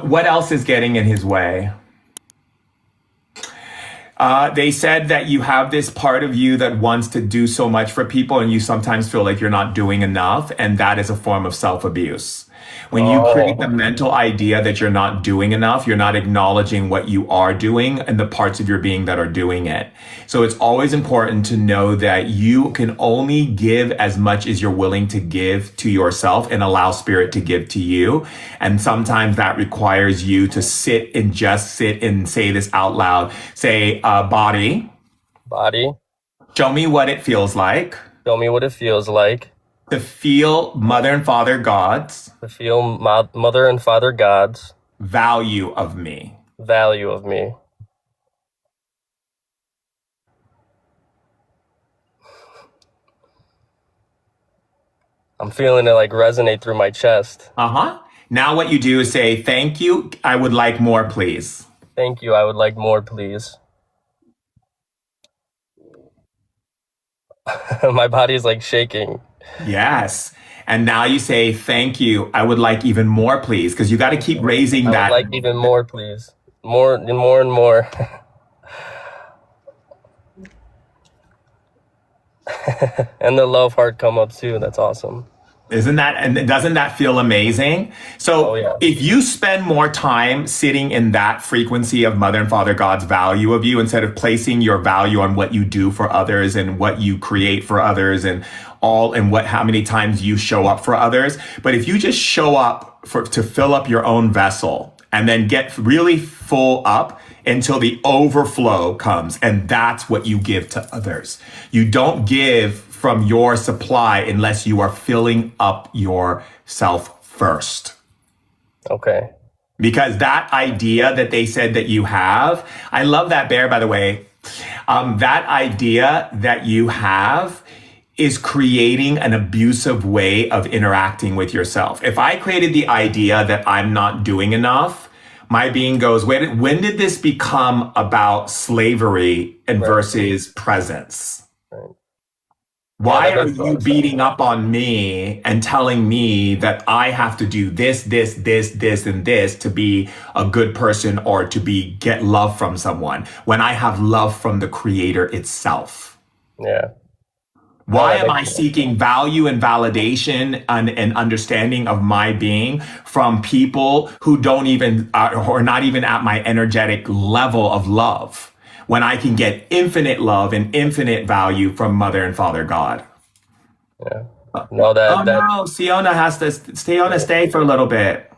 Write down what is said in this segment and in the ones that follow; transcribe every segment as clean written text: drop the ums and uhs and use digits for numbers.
What else is getting in his way? They said that you have this part of you that wants to do so much for people, and you sometimes feel like you're not doing enough, and that is a form of self-abuse. When you create the Oh, mental idea that you're not doing enough, you're not acknowledging what you are doing and the parts of your being that are doing it. So it's always important to know that you can only give as much as you're willing to give to yourself and allow spirit to give to you. And sometimes that requires you to sit and say this out loud. Say, body, body, show me what it feels like show me what it feels like to feel Mother and Father God's to feel Mother and Father God's value of me. value of me. I'm feeling it like resonate through my chest. Uh-huh. Now what you do is say, thank you. I would like more, please. Thank you. I would like more, please. My body is like shaking. Yes. And now you say, thank you. I would like even more, please. Because you got to keep raising I would that. like even more, please. More and more and more. And the love heart come up too. That's awesome. Isn't that, and doesn't that feel amazing? Oh So yeah. if you spend more time sitting in that frequency of Mother and Father God's value of you, instead of placing your value on what you do for others and what you create for others and how many times you show up for others. But if you just show up to fill up your own vessel and then get really full up until the overflow comes, and that's what you give to others. You don't give from your supply unless you are filling up yourself first. Okay. Because that idea that they said that you have, I love that, Bear, by the way. That idea that you have is creating an abusive way of interacting with yourself. If I created the idea that I'm not doing enough, my being goes, when did this become about slavery and Right. versus presence? Right. Why that are makes a lot you of beating sense. up on me and telling me that I have to do this, and this to be a good person or to get love from someone when I have love from the creator itself? Yeah. No, Why that am makes I a lot of seeking sense. value and validation and understanding of my being from people who don't even, who are not even at my energetic level of love, when I can get infinite love and infinite value from Mother and Father God? Yeah. No, Oh that no, Siona has to stay on a yeah. stay for a little bit.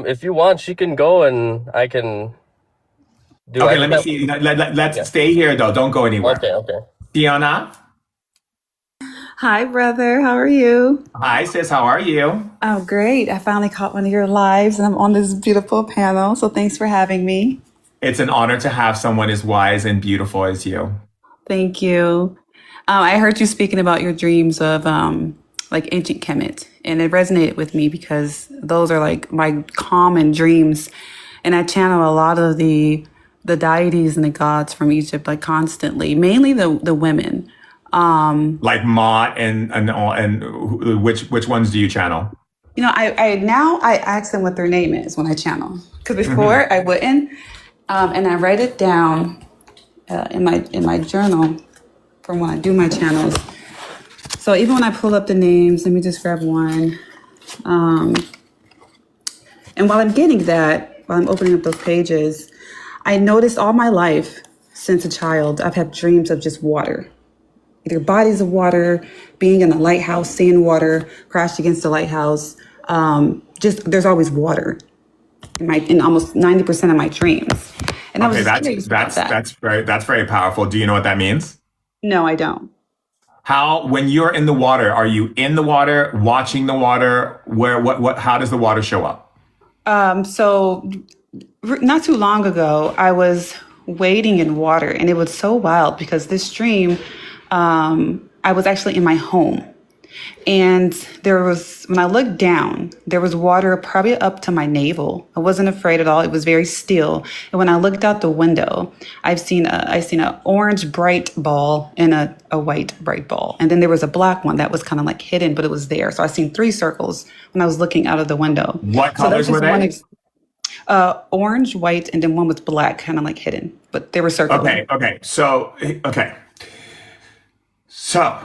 If you want, she can go and I can do. I Okay, just let me have. see. Yeah. Let's stay here though. Don't go anywhere. Okay. Okay. Siona, Hi, brother. How are you? hi sis, how are you? Oh, great. I finally caught one of your lives and I'm on this beautiful panel. So thanks for having me. It's an honor to have someone as wise and beautiful as you. Thank you. I heard you speaking about your dreams of like ancient Kemet, and it resonated with me because those are like my common dreams. And I channel a lot of the deities and the gods from Egypt like constantly, mainly the women. Like Mott and which ones do you channel? You know, I now I ask them what their name is when I channel because Hmm. before I wouldn't, and I write it down in my journal from when I do my channels. So even when I pull up the names, let me just grab one. Um, and while I'm getting that, while I'm opening up those pages, I noticed all my life since a child, I've had dreams of just water, either bodies of water, being in a lighthouse, seeing water, crashed against the lighthouse. Just there's always water in almost 90% of my dreams. And I was Okay, just curious about that. that's very powerful. Do you know what that means? No, I don't. How, when you're in the water, are you in the water, watching the water? How does the water show up? So not too long ago, I was wading in water, and it was so wild because this dream, I was actually in my home. And when I looked down, there was water probably up to my navel. I wasn't afraid at all. It was very still. And when I looked out the window, I seen a orange bright ball and a white bright ball. And then there was a black one that was kind of like hidden, but it was there. So I seen 3 circles when I was looking out of the window. What So colors that's were just one they? orange, white, and then one was black, kind of like hidden, but they were circular. So,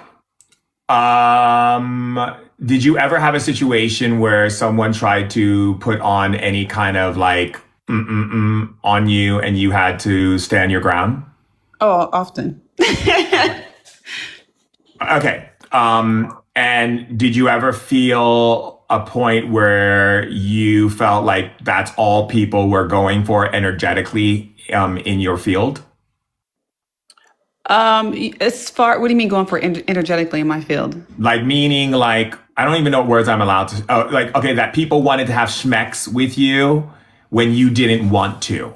did you ever have a situation where someone tried to put on any kind of like on you and you had to stand your ground? Oh, often. Okay. And did you ever feel a point where you felt like that's all people were going for energetically in your field? What do you mean going for energetically in my field? Like meaning like I don't even know what words I'm allowed to. Oh, like okay, that people wanted to have schmecks with you when you didn't want to.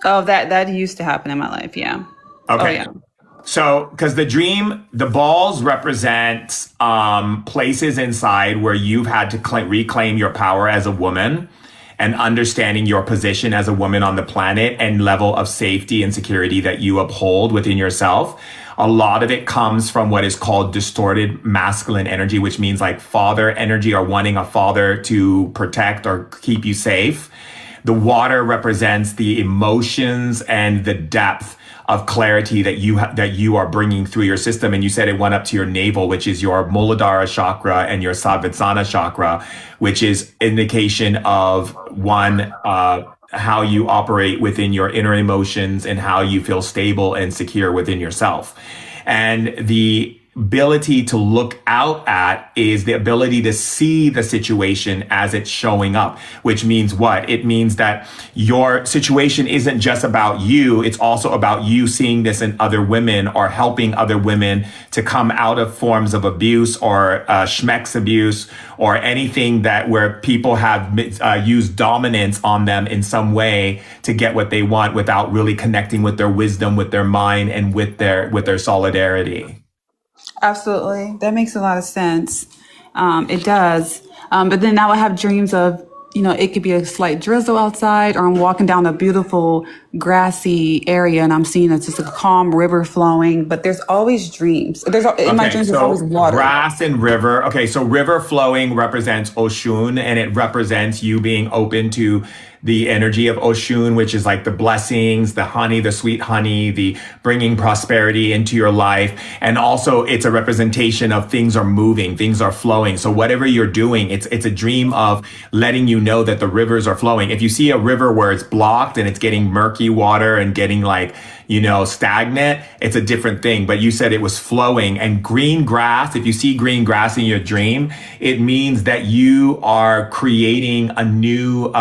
Oh, that used to happen in my life. Yeah. Oh, Okay. yeah. So, because the balls represent places inside where you've had to reclaim your power as a woman and understanding your position as a woman on the planet and level of safety and security that you uphold within yourself. A lot of it comes from what is called distorted masculine energy, which means like father energy or wanting a father to protect or keep you safe. The water represents the emotions and the depth of clarity that you are bringing through your system. And you said it went up to your navel, which is your Muladhara chakra and your Savitsana chakra, which is indication of one, how you operate within your inner emotions and how you feel stable and secure within yourself. And the ability to look out at is the ability to see the situation as it's showing up, which means what? It means that your situation isn't just about you. It's also about you seeing this in other women or helping other women to come out of forms of abuse or schmecks abuse or anything that where people have used dominance on them in some way to get what they want without really connecting with their wisdom, with their mind, and with their solidarity. Absolutely. That makes a lot of sense. It does. But then now I have dreams of, it could be a slight drizzle outside, or I'm walking down a beautiful grassy area and I'm seeing it's just a calm river flowing, but there's always dreams. In my Okay, dreams, there's so always water. grass and river. Okay, so river flowing represents Oshun, and it represents you being open to the energy of Oshun, which is like the blessings, the honey, the sweet honey, the bringing prosperity into your life. And also it's a representation of things are moving, things are flowing. So whatever you're doing, it's a dream of letting you know that the rivers are flowing. If you see a river where it's blocked and it's getting murky water and getting like, stagnant, it's a different thing. But you said it was flowing. And green grass, if you see green grass in your dream, it means that you are creating a new,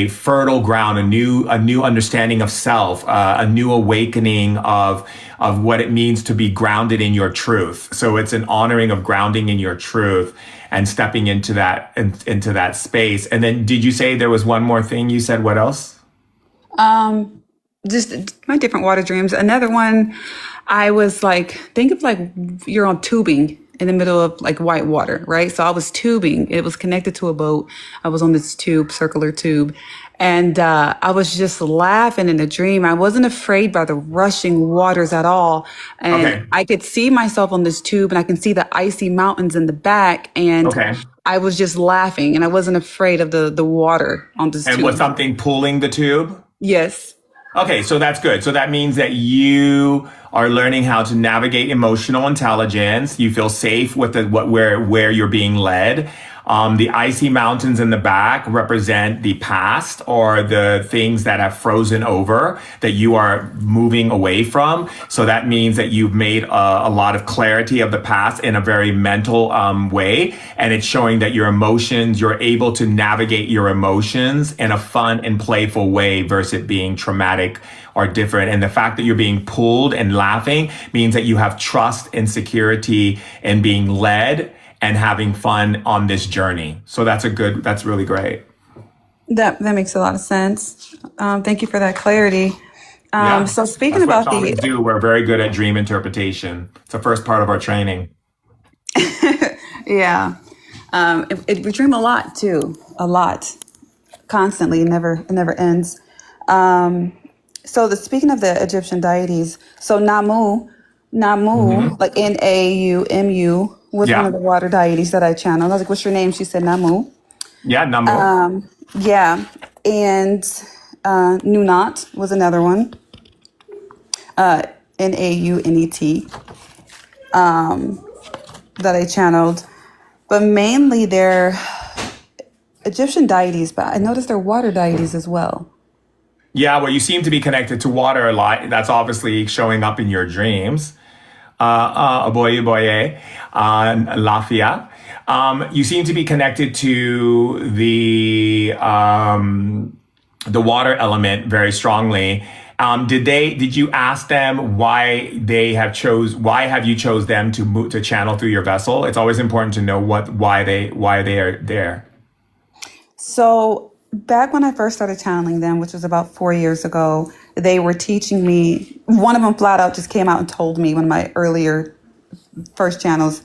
fertile ground, a new understanding of self, a new awakening of what it means to be grounded in your truth. So it's an honoring of grounding in your truth and stepping into that space. And then did you say there was one more thing? You said what else? Just my different water dreams. Another one, I was like, think of like you're on tubing in the middle of like white water, right? So I was tubing. It was connected to a boat. I was on this circular tube. And I was just laughing in a dream. I wasn't afraid by the rushing waters at all. And Okay. I could see myself on this tube and I can see the icy mountains in the back. And Okay. I was just laughing and I wasn't afraid of the water on this And tube. was something pulling the tube? Yes. Okay, so that's good. So that means that you are learning how to navigate emotional intelligence. You feel safe with where you're being led. The icy mountains in the back represent the past or the things that have frozen over that you are moving away from. So that means that you've made a lot of clarity of the past in a very mental way. And it's showing that your emotions, you're able to navigate your emotions in a fun and playful way versus it being traumatic or different. And the fact that you're being pulled and laughing means that you have trust and security in being led and having fun on this journey. So that's really great. That makes a lot of sense. Thank you for that clarity. Yeah. So speaking That's what about shamans do. We're very good at dream interpretation. It's the first part of our training. Yeah. We dream a lot too, a lot, constantly. It never ends. Speaking of the Egyptian deities, so Namu, Hmm. like Naumu, was one of Yeah. the water deities that I channeled. I was like, "What's your name?" She said Namu. Yeah. Namo. Yeah, and Nunat was another one. Naunet, that I channeled, but mainly they're Egyptian deities. But I noticed they're water deities as well. Yeah. Well, you seem to be connected to water a lot. That's obviously showing up in your dreams. Oboye Boye, Lafia. You seem to be connected to the water element very strongly. Did you ask them why have you chose them to channel through your vessel? It's always important to know why they are there. So back when I first started channeling them, which was about 4 years ago, they were teaching me. One of them flat out just came out and told me, one of my earlier first channels,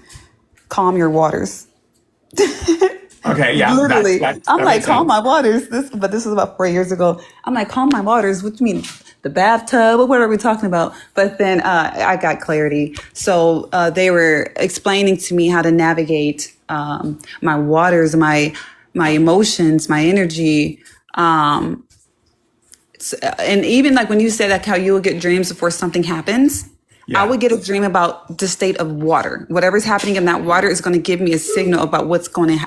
calm your waters. Okay, yeah, Literally, I'm that like, makes calm sense. my waters. This was about 4 years ago. I'm like, calm my waters. What do you mean, the bathtub? Or what are we talking about? But then I got clarity. So they were explaining to me how to navigate my waters, my emotions, my energy. And even like when you said like how you will get dreams before something happens, I Yeah. would get a dream about the state of water. Whatever's happening in that water is going to give me a signal about what's coming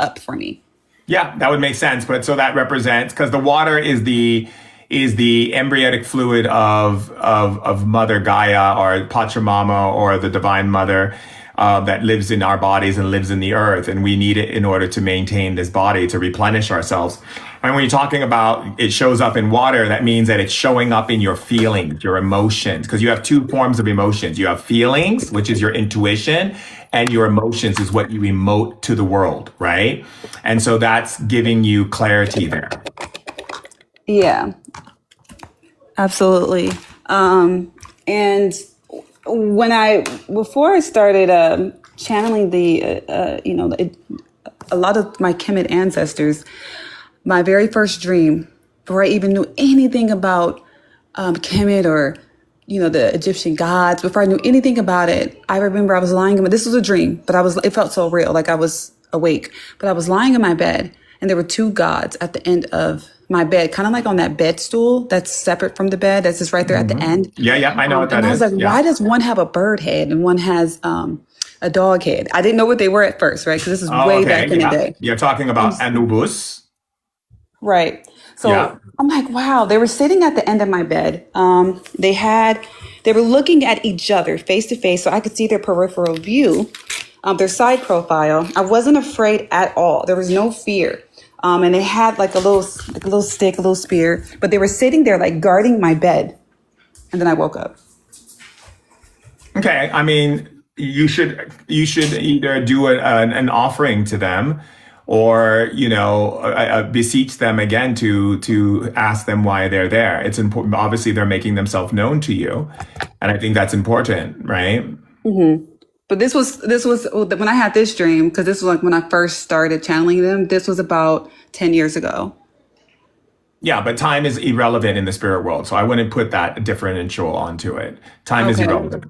up for me. Yeah, that would make sense. But so that represents because the water is the embryonic fluid of Mother Gaia or Pachamama or the Divine Mother that lives in our bodies and lives in the earth, and we need it in order to maintain this body to replenish ourselves. And when you're talking about it shows up in water, that means that it's showing up in your feelings, your emotions, because you have two forms of emotions. You have feelings, which is your intuition, and your emotions is what you emote to the world, right? And so that's giving you clarity there. Yeah, absolutely. And before I started channeling a lot of my Kemet ancestors, my very first dream, before I even knew anything about Kemet or the Egyptian gods, before I knew anything about it, I remember I was lying in this was a dream, but it felt so real, like I was awake. But I was lying in my bed, and there were two gods at the end of my bed, kind of like on that bed stool that's separate from the bed, that's just right there at the Hmm. end. Yeah, yeah, I know what that And I was like, is. Yeah. why does one have a bird head and one has a dog head? I didn't know what they were at first, right? Because this is Oh, way okay. back in the Yeah. day. You're talking And about Anubis. right. Yeah. So I'm like, wow, they were sitting at the end of my bed. They were looking at each other face to face, so I could see their peripheral view, their side profile. I wasn't afraid at all. There was no fear. And they had like a little stick, a little spear, but they were sitting there like guarding my bed. And then I woke up. Okay. I mean, you should either do an offering to them, or beseech them again to ask them why they're there. It's important. Obviously, they're making themselves known to you, and I think that's important, right? But this was when I had this dream, because this was like when I first started channeling them. This was about 10 years ago. Yeah, but time is irrelevant in the spirit world, so I wouldn't put that differential onto it. Time is Okay. irrelevant.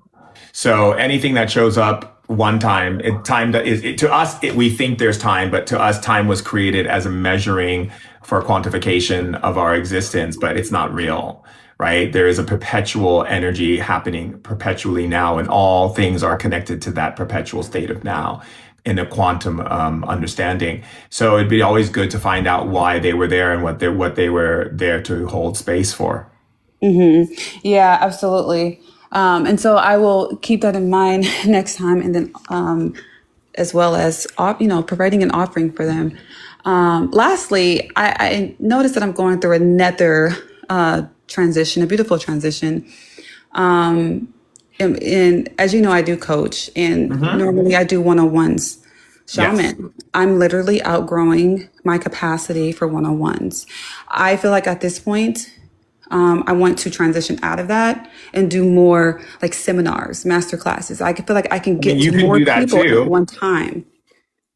So anything that shows up one time, time that is to us, we think there's time, but to us, time was created as a measuring for quantification of our existence, but it's not real, right? There is a perpetual energy happening perpetually now, and all things are connected to that perpetual state of now in a quantum understanding. So it'd be always good to find out why they were there and what they were there to hold space for. Yeah, absolutely. And so I will keep that in mind next time, and then as well as providing an offering for them. Lastly, I noticed that I'm going through another transition, a beautiful transition. And as you know, I do coach, and Hmm. normally I do one-on-ones. Yes. Shaman, I'm literally outgrowing my capacity for one-on-ones. I feel like at this point, I want to transition out of that and do more like seminars, master classes. I feel like I can I mean, get you to can more do that people at too. one time.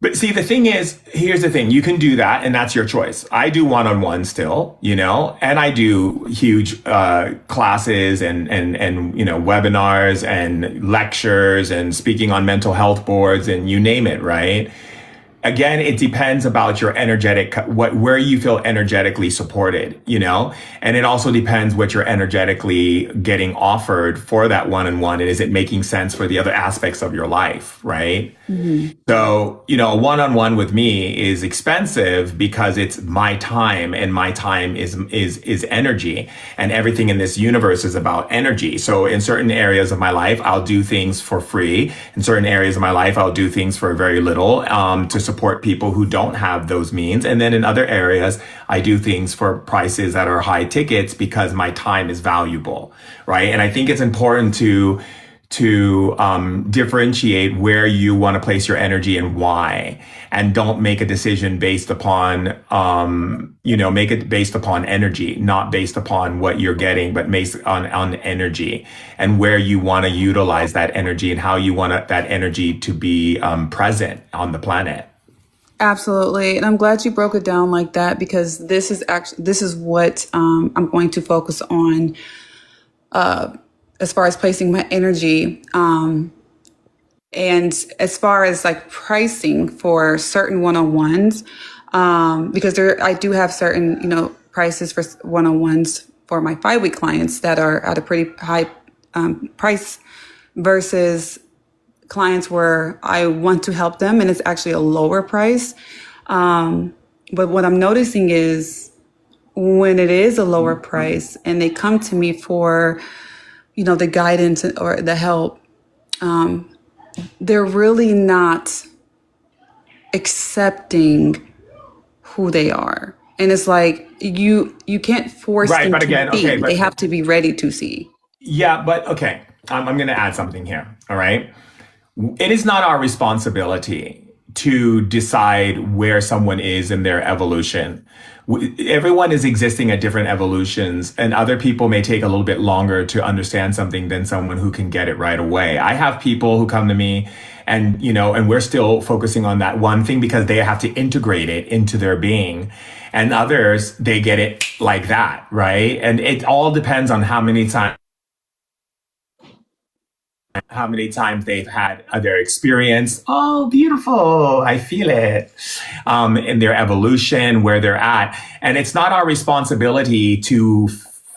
But see, the thing is, here's the thing. You can do that, and that's your choice. I do one-on-one still, and I do huge classes and webinars and lectures and speaking on mental health boards and you name it, right? Again, it depends about your where you feel energetically supported, and it also depends what you're energetically getting offered for that one-on-one. And is it making sense for the other aspects of your life? Right. Mm-hmm. So, a one-on-one with me is expensive because it's my time, and my time is energy, and everything in this universe is about energy. So in certain areas of my life, I'll do things for free. In certain areas of my life, I'll do things for very little, to support people who don't have those means. And then in other areas, I do things for prices that are high tickets because my time is valuable, right? And I think it's important to differentiate where you want to place your energy and why, and don't make a decision based upon, make it based upon energy, not based upon what you're getting, but based on energy and where you want to utilize that energy and how you want that energy to be present on the planet. Absolutely. And I'm glad you broke it down like that, because this is what I'm going to focus on as far as placing my energy. And as far as like pricing for certain one-on-ones, because I do have certain, prices for one-on-ones for my 5-week clients that are at a pretty high price versus clients where I want to help them and it's actually a lower price. But what I'm noticing is when it is a lower price and they come to me for, the guidance or the help, they're really not accepting who they are. And it's like, you can't force them but to again, see. okay, They have to be ready to see. Yeah, but okay. I'm going to add something here. All right. It is not our responsibility to decide where someone is in their evolution. Everyone is existing at different evolutions, and other people may take a little bit longer to understand something than someone who can get it right away. I have people who come to me and, and we're still focusing on that one thing because they have to integrate it into their being. And others, they get it like that, right? And it all depends on how many times they've had their experience. Oh, beautiful. I feel it. In their evolution, where they're at. And it's not our responsibility to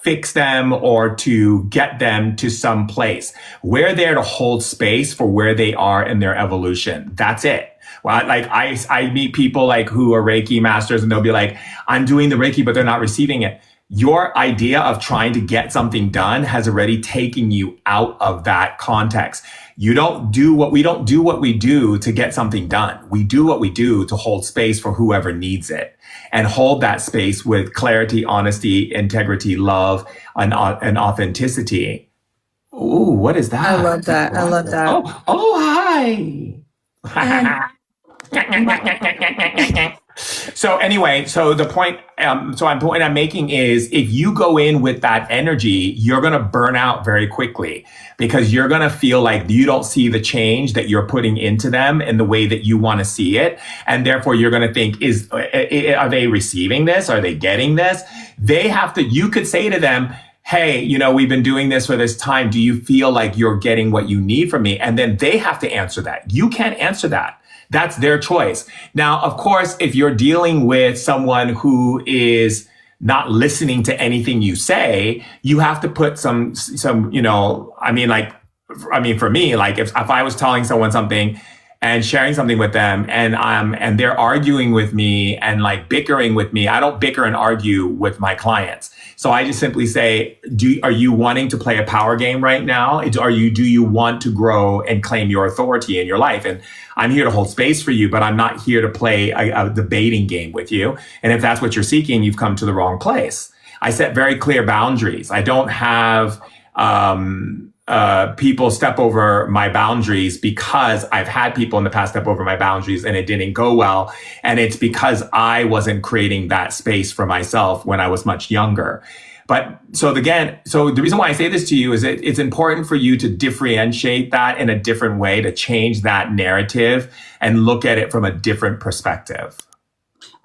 fix them or to get them to some place. We're there to hold space for where they are in their evolution. That's it. Well, like I meet people like who are Reiki masters and they'll be like, I'm doing the Reiki, but they're not receiving it. Your idea of trying to get something done has already taken you out of that context. We don't do what we do to get something done. We do what we do to hold space for whoever needs it and hold that space with clarity, honesty, integrity, love, and authenticity. Ooh, what is that? I love that. I love that. Hi. So anyway, so the point, I'm making is if you go in with that energy, you're going to burn out very quickly because you're going to feel like you don't see the change that you're putting into them in the way that you want to see it. And therefore you're going to think, are they receiving this? Are they getting this? You could say to them, hey, we've been doing this for this time. Do you feel like you're getting what you need from me? And then they have to answer that. You can't answer that. That's their choice. Now, of course, if you're dealing with someone who is not listening to anything you say, you have to put some, for me, like if I was telling someone something and sharing something with them and they're arguing with me and like bickering with me, I don't bicker and argue with my clients. So I just simply say, are you wanting to play a power game right now? Do you want to grow and claim your authority in your life? And I'm here to hold space for you, but I'm not here to play a debating game with you. And if that's what you're seeking, you've come to the wrong place. I set very clear boundaries. I don't have, people step over my boundaries because I've had people in the past step over my boundaries and it didn't go well. And it's because I wasn't creating that space for myself when I was much younger. But so again, so the reason why I say this to you is it's important for you to differentiate that in a different way, to change that narrative and look at it from a different perspective.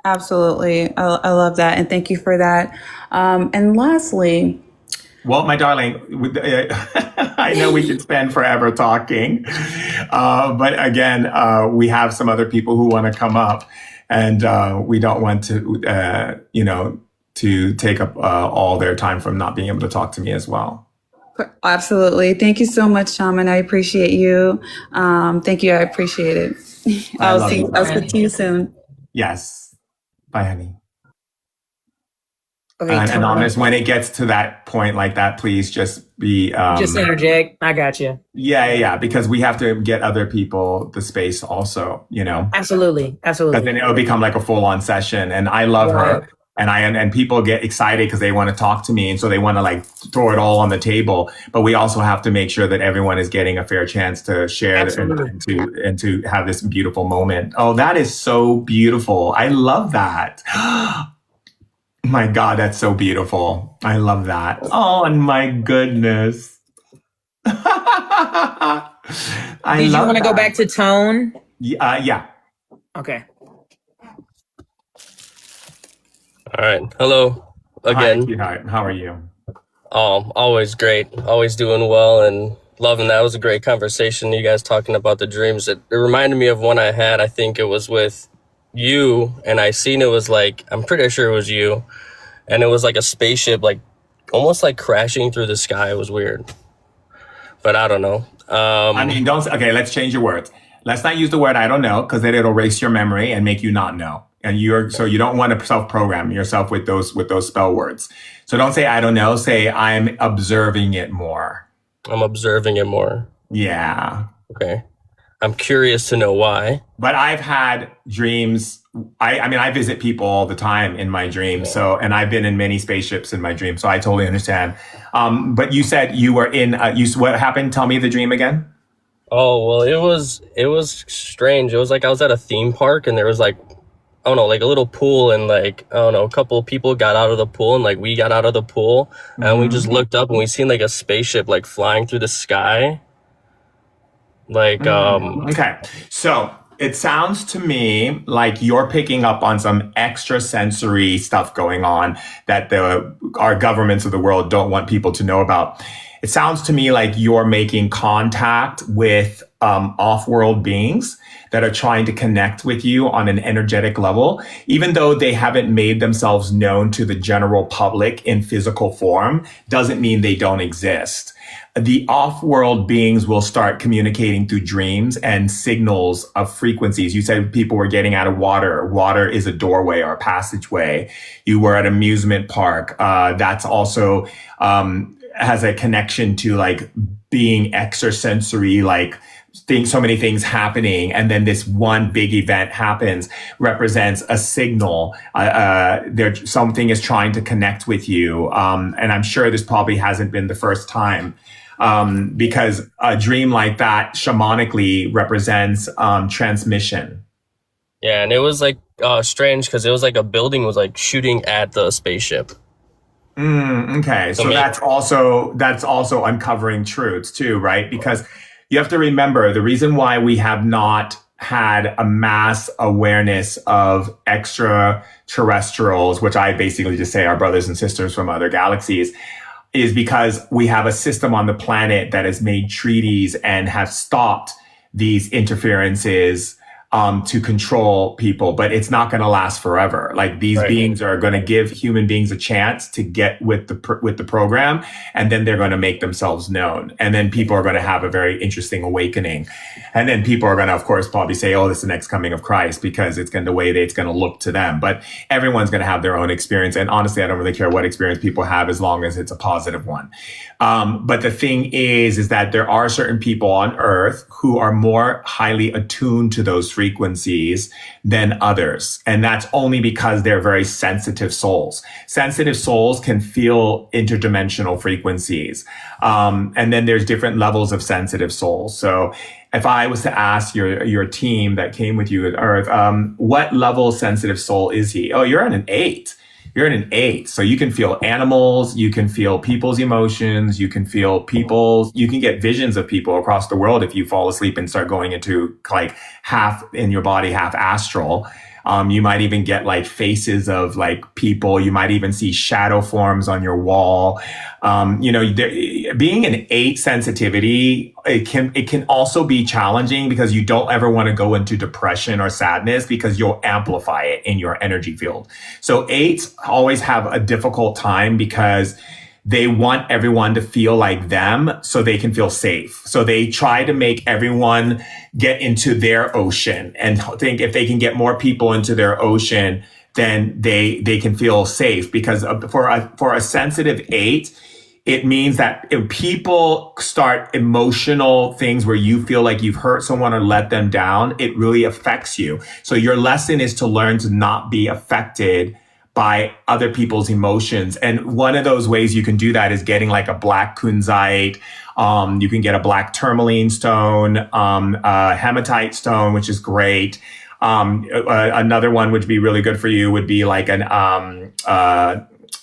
Absolutely. I love that. And thank you for that. And lastly, well, my darling, I know we could spend forever talking, but again, we have some other people who want to come up, and we don't want to, to take up all their time from not being able to talk to me as well. Absolutely. Thank you so much, Shaman. I appreciate you. Thank you. I appreciate it. I'll speak to you soon. Yes. Bye, honey. Okay, and Anonymous, when it gets to that point like that, please just be... just interject. I got you. Yeah, because we have to get other people the space also, Absolutely. But then it'll become like a full-on session, and I love her. And people get excited because they want to talk to me, and so they want to like throw it all on the table. But we also have to make sure that everyone is getting a fair chance to share and to have this beautiful moment. Oh, that is so beautiful. I love that. My God, that's so beautiful. I love that. Oh, and my goodness. Did you want to go back to tone? Yeah. Okay. All right. Hello again. Hi, how are you? Always great. Always doing well and loving that. It was a great conversation. You guys talking about the dreams. It reminded me of one I had. I think it was with you, and I seen it was like, I'm pretty sure it was you, and it was like a spaceship, like almost like crashing through the sky. It was weird, but I don't know. Okay, let's change your words. Let's not use the word I don't know, because then it'll erase your memory and make you not know. And so you don't want to self-program yourself with those spell words. So don't say I don't know, say I'm observing it more. I'm observing it more. Yeah. Okay. I'm curious to know why. But I've had dreams. I visit people all the time in my dreams. So, and I've been in many spaceships in my dreams. So I totally understand. But you said you were in, what happened? Tell me the dream again. Oh, well, it was strange. It was like I was at a theme park, and there was like, I don't know, like a little pool, and like, I don't know, a couple of people got out of the pool, and like we got out of the pool, and we just looked up and we seen like a spaceship like flying through the sky. Like, okay. So it sounds to me like you're picking up on some extrasensory stuff going on that our governments of the world don't want people to know about. It sounds to me like you're making contact with off-world beings that are trying to connect with you on an energetic level, even though they haven't made themselves known to the general public in physical form, doesn't mean they don't exist. The off-world beings will start communicating through dreams and signals of frequencies. You said people were getting out of water. Water is a doorway or a passageway. You were at an amusement park. That's also has a connection to like being extrasensory, like so many things happening, and then this one big event happens, represents a signal. Something is trying to connect with you, and I'm sure this probably hasn't been the first time, because a dream like that shamanically represents transmission. Yeah, and it was like strange because it was like a building was like shooting at the spaceship. Okay, so that's also uncovering truths too, right? Because you have to remember the reason why we have not had a mass awareness of extraterrestrials, which I basically just say are brothers and sisters from other galaxies, is because we have a system on the planet that has made treaties and have stopped these interferences to control people, but it's not going to last forever. Like these beings are going to give human beings a chance to get with the program, and then they're going to make themselves known. And then people are going to have a very interesting awakening. And then people are going to, of course, probably say, oh, this is the next coming of Christ, because it's going to the way that it's going to look to them. But everyone's going to have their own experience. And honestly, I don't really care what experience people have as long as it's a positive one. But the thing is that there are certain people on Earth who are more highly attuned to those frequencies than others. And that's only because they're very sensitive souls. Sensitive souls can feel interdimensional frequencies. And then there's different levels of sensitive souls. So if I was to ask your team that came with you at Earth, what level sensitive soul is he? Oh, you're at an 8. you're in an 8. So you can feel animals, you can feel people's emotions, you can get visions of people across the world if you fall asleep and start going into like half in your body, half astral. You might even get like faces of like people. You might even see shadow forms on your wall. Being an 8 sensitivity, it can also be challenging because you don't ever want to go into depression or sadness because you'll amplify it in your energy field. So 8s always have a difficult time because they want everyone to feel like them so they can feel safe. So they try to make everyone get into their ocean and think if they can get more people into their ocean, then they can feel safe. Because for a sensitive 8, it means that if people start emotional things where you feel like you've hurt someone or let them down, it really affects you. So your lesson is to learn to not be affected by other people's emotions. And one of those ways you can do that is getting like a black kunzite. You can get a black tourmaline stone, a hematite stone, which is great. Another one would be really good for you would be like an,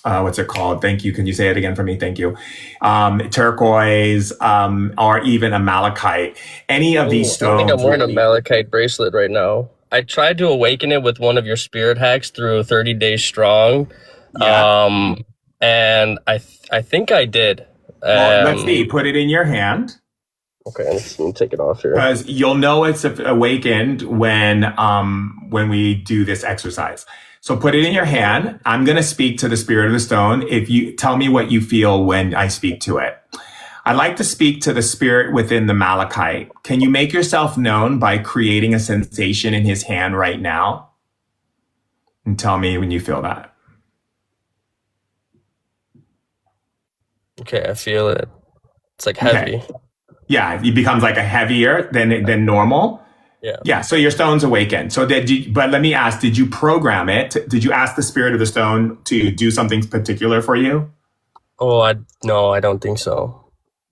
what's it called? Thank you. Can you say it again for me? Thank you. Turquoise, or even a malachite. Any of these stones. I think I'm wearing a malachite bracelet right now. I tried to awaken it with one of your spirit hacks through 30 Days Strong. Yeah. And I think I did. Well, let's see. Put it in your hand. Okay, let me take it off here. Because you'll know it's awakened when we do this exercise. So put it in your hand. I'm going to speak to the spirit of the stone. If you tell me what you feel when I speak to it. I'd like to speak to the spirit within the malachite. Can you make yourself known by creating a sensation in his hand right now? And tell me when you feel that. Okay, I feel it. It's like heavy. Okay. Yeah, it becomes like a heavier than normal. Yeah. So your stone's awakened. So but let me ask, did you program it? Did you ask the spirit of the stone to do something particular for you? Oh, no, I don't think so.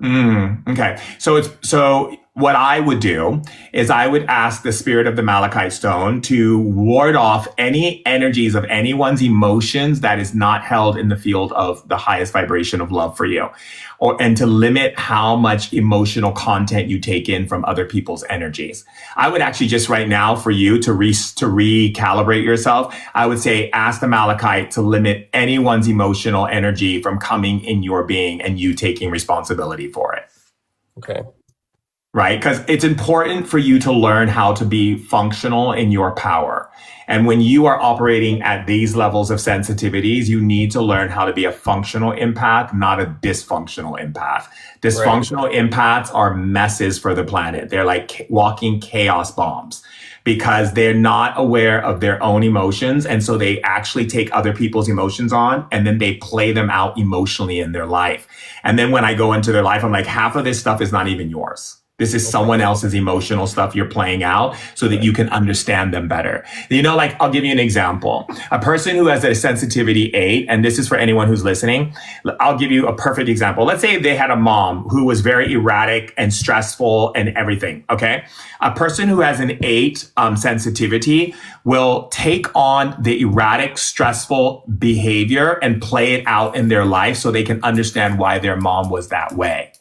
Okay. So what I would do is I would ask the spirit of the malachite stone to ward off any energies of anyone's emotions that is not held in the field of the highest vibration of love for you, and to limit how much emotional content you take in from other people's energies. I would actually just right now for you to recalibrate yourself, I would say ask the malachite to limit anyone's emotional energy from coming in your being and you taking responsibility for it. Okay. Right? Because it's important for you to learn how to be functional in your power. And when you are operating at these levels of sensitivities, you need to learn how to be a functional empath, not a dysfunctional empath. Dysfunctional empaths are messes for the planet. They're like walking chaos bombs because they're not aware of their own emotions. And so they actually take other people's emotions on and then they play them out emotionally in their life. And then when I go into their life, I'm like, half of this stuff is not even yours. This is someone else's emotional stuff you're playing out so that you can understand them better. Like I'll give you an example. A person who has a sensitivity 8, and this is for anyone who's listening, I'll give you a perfect example. Let's say they had a mom who was very erratic and stressful and everything, okay? A person who has an 8 sensitivity will take on the erratic, stressful behavior and play it out in their life so they can understand why their mom was that way.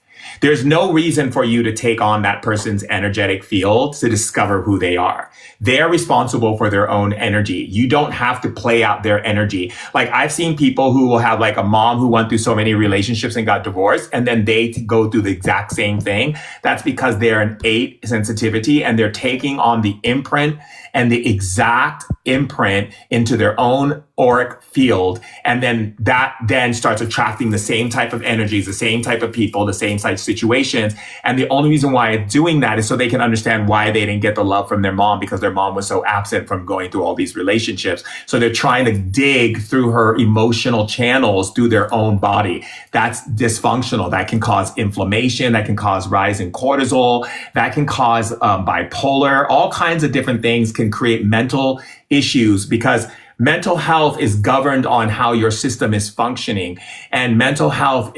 There's no reason for you to take on that person's energetic field to discover who they are. They're responsible for their own energy. You don't have to play out their energy. Like I've seen people who will have like a mom who went through so many relationships and got divorced, and then they go through the exact same thing. That's because they're an 8 sensitivity and they're taking on the imprint and the exact imprint into their own auric field. And then that then starts attracting the same type of energies, the same type of people, the same type of situations. And the only reason why it's doing that is so they can understand why they didn't get the love from their mom because their mom was so absent from going through all these relationships. So they're trying to dig through her emotional channels through their own body. That's dysfunctional. That can cause inflammation. That can cause rise in cortisol. That can cause bipolar. All kinds of different things can create mental issues because Mental health is governed on how your system is functioning, and mental health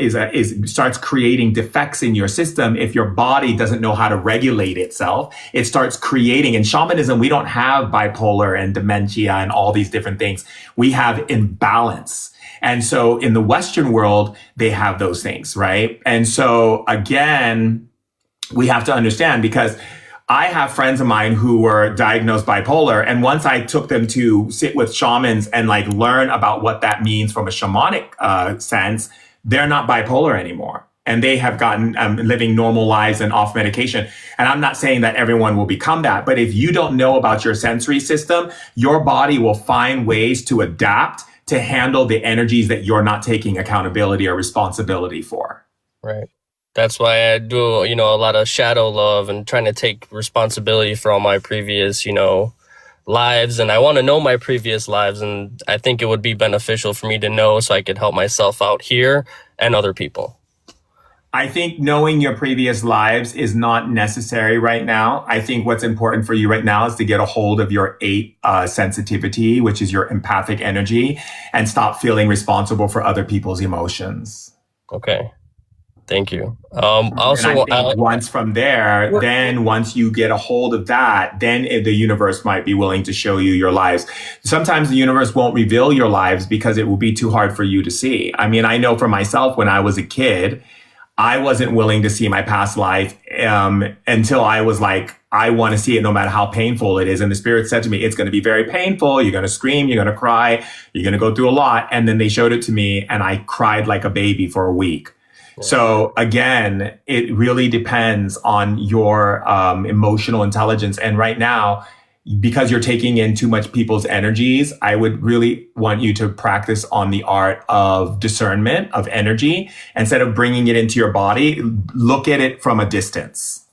starts creating defects in your system if your body doesn't know how to regulate itself. It starts creating. In shamanism, we don't have bipolar and dementia and all these different things. We have imbalance. And so in the Western world, they have those things, right? And so again, we have to understand, because I have friends of mine who were diagnosed bipolar. And once I took them to sit with shamans and like learn about what that means from a shamanic sense, they're not bipolar anymore. And they have gotten living normal lives and off medication. And I'm not saying that everyone will become that, but if you don't know about your sensory system, your body will find ways to adapt to handle the energies that you're not taking accountability or responsibility for. Right. That's why I do, a lot of shadow love and trying to take responsibility for all my previous, lives. And I want to know my previous lives. And I think it would be beneficial for me to know so I could help myself out here and other people. I think knowing your previous lives is not necessary right now. I think what's important for you right now is to get a hold of your 8 sensitivity, which is your empathic energy, and stop feeling responsible for other people's emotions. Okay. Thank you. Also, and I think once from there, then once you get a hold of that, then the universe might be willing to show you your lives. Sometimes the universe won't reveal your lives because it will be too hard for you to see. I mean, I know for myself, when I was a kid, I wasn't willing to see my past life until I was like, I want to see it no matter how painful it is. And the spirit said to me, it's going to be very painful. You're going to scream. You're going to cry. You're going to go through a lot. And then they showed it to me and I cried like a baby for a week. So again, it really depends on your emotional intelligence. And right now, because you're taking in too much people's energies, I would really want you to practice on the art of discernment of energy. Instead of bringing it into your body, look at it from a distance.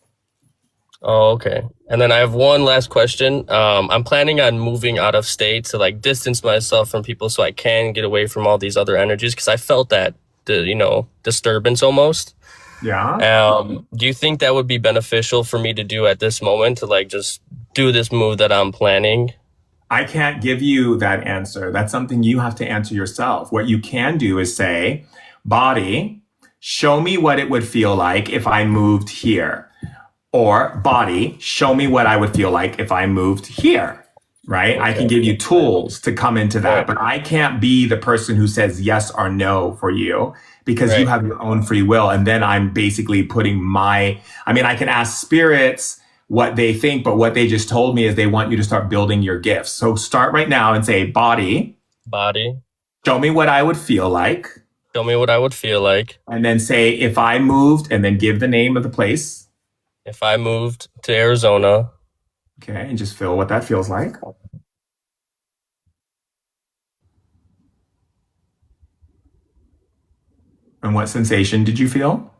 Oh, okay. And then I have one last question. I'm planning on moving out of state to like distance myself from people so I can get away from all these other energies, because I felt that disturbance almost. Yeah. Do you think that would be beneficial for me to do at this moment, to like just do this move that I'm planning? I can't give you that answer. That's something you have to answer yourself. What you can do is say, body, show me what it would feel like if I moved here. Or body, show me what I would feel like if I moved here. Right? Okay. I can give you tools to come into that, but I can't be the person who says yes or no for you, because you have your own free will. And then I'm basically putting I can ask spirits what they think, but what they just told me is they want you to start building your gifts. So start right now and say, body, show me what I would feel like. Show me what I would feel like. And then say, if I moved, and then give the name of the place. If I moved to Arizona. Okay, and just feel what that feels like. And what sensation did you feel?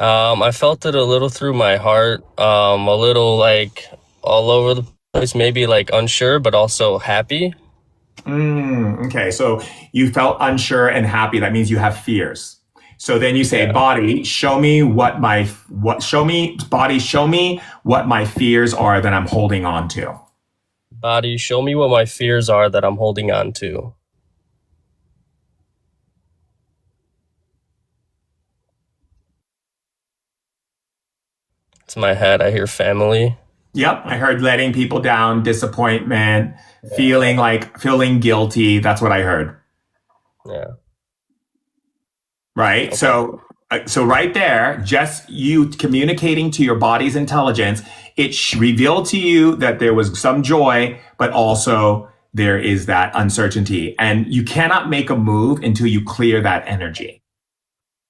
I felt it a little through my heart, a little like all over the place, maybe like unsure, but also happy. Okay, so you felt unsure and happy. That means you have fears. So then you say, body, show me what my fears are that I'm holding on to. Body, show me what my fears are that I'm holding on to. It's my head. I hear family. Yep. I heard letting people down, disappointment, feeling guilty. That's what I heard. Yeah. Right. Okay. So right there, just you communicating to your body's intelligence, it revealed to you that there was some joy, but also there is that uncertainty. And you cannot make a move until you clear that energy.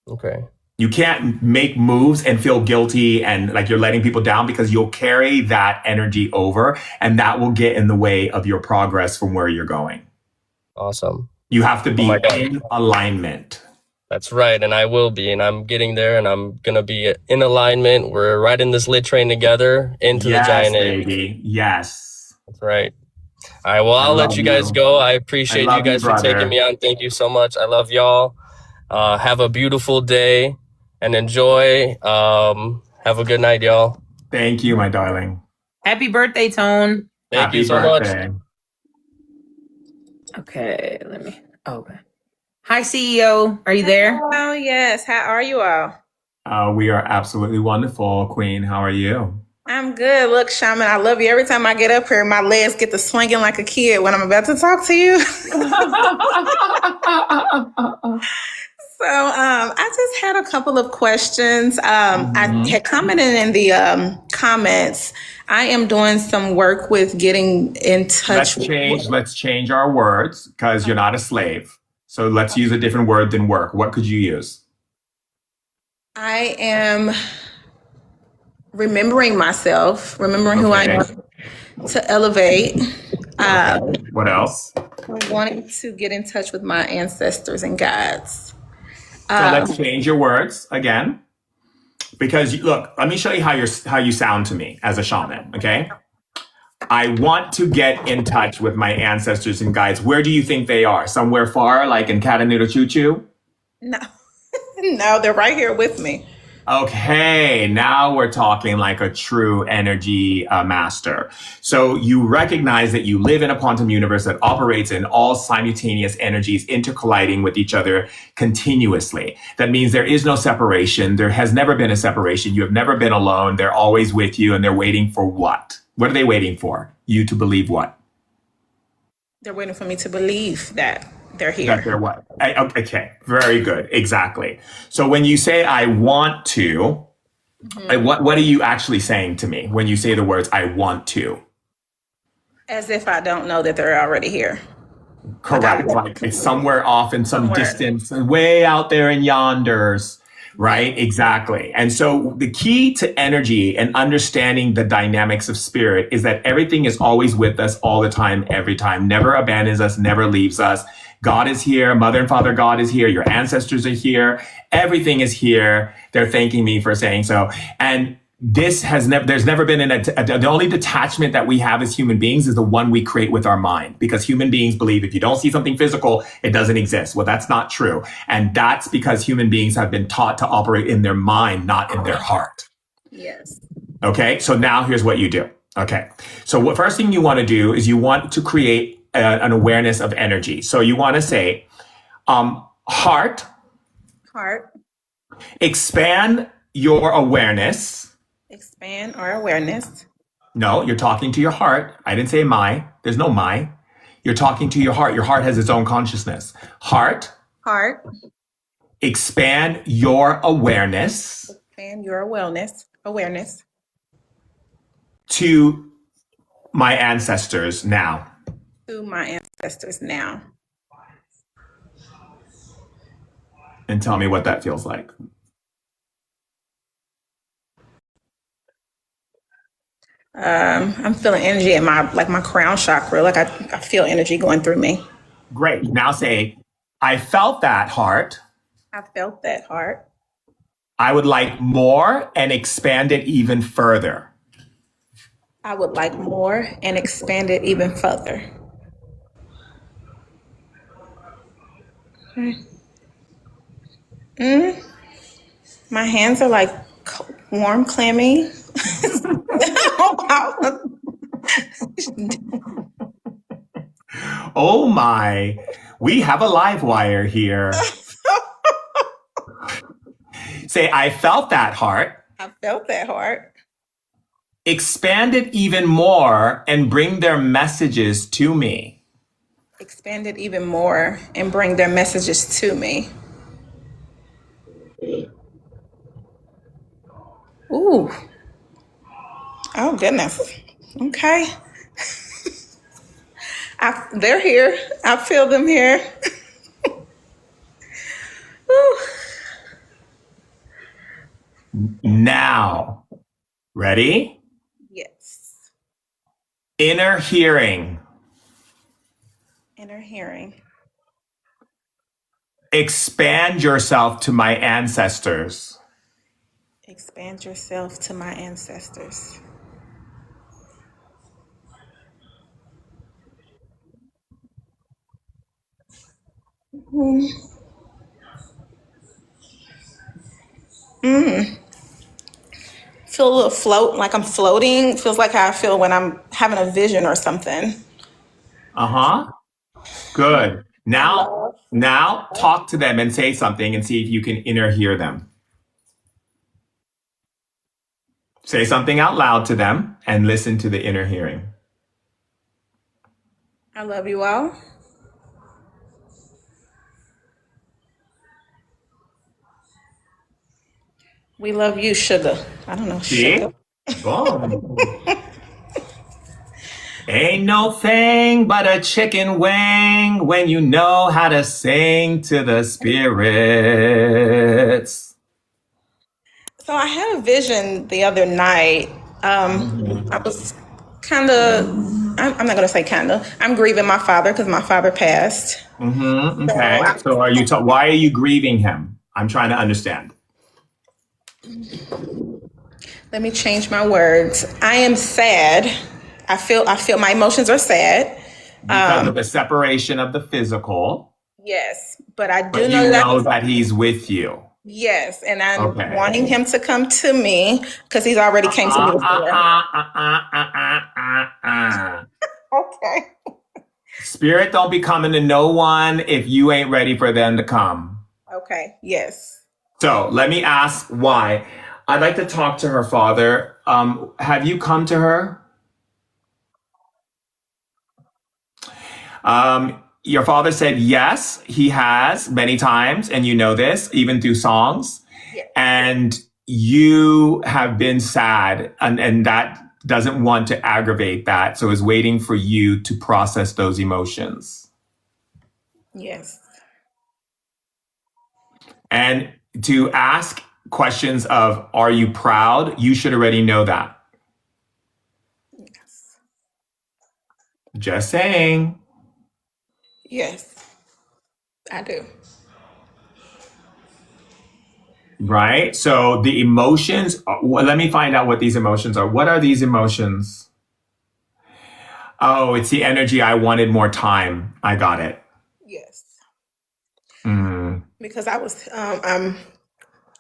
Okay. You can't make moves and feel guilty and like you're letting people down, because you'll carry that energy over and that will get in the way of your progress from where you're going. Awesome. You have to be in alignment. That's right. And I will be. And I'm getting there and I'm going to be in alignment. We're riding this lit train together into the giant baby. Yes. That's right. All right. Well, I'll let you guys go. I appreciate you guys for taking me on. Thank you so much. I love y'all. Have a beautiful day and enjoy. Have a good night, y'all. Thank you, my darling. Happy birthday, Tone. Thank you so much. Okay, let me. Okay. Hi, CEO. Are you there? Oh, yes. How are you all? We are absolutely wonderful, Queen. How are you? I'm good. Look, Shaman, I love you. Every time I get up here, my legs get to swinging like a kid when I'm about to talk to you. So I just had a couple of questions. I had commented in the comments. I am doing some work with getting in touch. Let's change our words because you're not a slave. So let's use a different word than work. What could you use? I am remembering myself, remembering who I am, to elevate. What else? Wanting to get in touch with my ancestors and guides. So let's change your words again. Because look, let me show you how you sound to me as a shaman, okay? I want to get in touch with my ancestors and guides. Where do you think they are? Somewhere far, like in Catanudo Choo Choo? No, no, they're right here with me. Okay, now we're talking like a true energy master. So you recognize that you live in a quantum universe that operates in all simultaneous energies intercolliding with each other continuously. That means there is no separation. There has never been a separation. You have never been alone. They're always with you, and they're waiting for what? What are they waiting for? You to believe what? They're waiting for me to believe that they're here. That they're what? Okay, very good. Exactly. So when you say I want to, what are you actually saying to me when you say the words I want to? As if I don't know that they're already here. Correct. Like it's somewhere off in some distance, way out there in yonders. Right? Exactly. And so the key to energy and understanding the dynamics of spirit is that everything is always with us all the time, every time, never abandons us, never leaves us. God is here. Mother and Father God is here. Your ancestors are here. Everything is here. They're thanking me for saying so. And this has never, there's never been the only detachment that we have as human beings is the one we create with our mind, because human beings believe if you don't see something physical, it doesn't exist. Well, that's not true. And that's because human beings have been taught to operate in their mind, not in their heart. Yes. Okay. So now here's what you do. Okay. So what first thing you want to do is you want to create an awareness of energy. So you want to say, heart, expand your awareness. Expand our awareness. No, you're talking to your heart. I didn't say my. There's no my. You're talking to your heart. Your heart has its own consciousness. Heart. Expand your awareness. Expand your awareness. To my ancestors now. To my ancestors now. And tell me what that feels like. I'm feeling energy in my crown chakra. Like I feel energy going through me. Great. Now say, I felt that heart. I felt that heart. I would like more and expand it even further. I would like more and expand it even further. Okay. My hands are like warm, clammy. Oh my, we have a live wire here. Say, I felt that heart. I felt that heart. Expand it even more and bring their messages to me. Expand it even more and bring their messages to me. Ooh. Oh, goodness. Okay. They're here. I feel them here. Now, ready? Yes. Inner hearing. Inner hearing. Expand yourself to my ancestors. Expand yourself to my ancestors. Feel a little float, like I'm floating. Feels like how I feel when I'm having a vision or something. Uh-huh. Good. Now, Love. now talk to them and say something and see if you can inner hear them. Say something out loud to them and listen to the inner hearing. I love you all. We love you, sugar. I don't know, See? sugar. Boom. Ain't no thing but a chicken wing when you know how to sing to the spirits. So I had a vision the other night. I was kind of, I'm not going to say kind of, I'm grieving my father because my father passed. Okay. So why are you grieving him? I'm trying to understand. Let me change my words. I am sad. I feel my emotions are sad. Because of the separation of the physical, Yes, but I do but know you that. know that he's with you. Yes, and I'm Okay. wanting him to come to me because he's already came to me before. Okay. Spirit don't be coming to no one if you ain't ready for them to come. Okay. Yes. So let me ask why. I'd like to talk to her father. Have you come to her? Your father said yes, he has many times, and you know this, even through songs. Yes. And you have been sad, and that doesn't want to aggravate that. So is waiting for you to process those emotions. Yes. And to ask questions of, are you proud? You should already know that. Yes. Just saying. Yes. I do. Right? So the emotions, let me find out what these emotions are. What are these emotions? Oh, it's the energy. I wanted more time. I got it. Yes. Mm. Because I was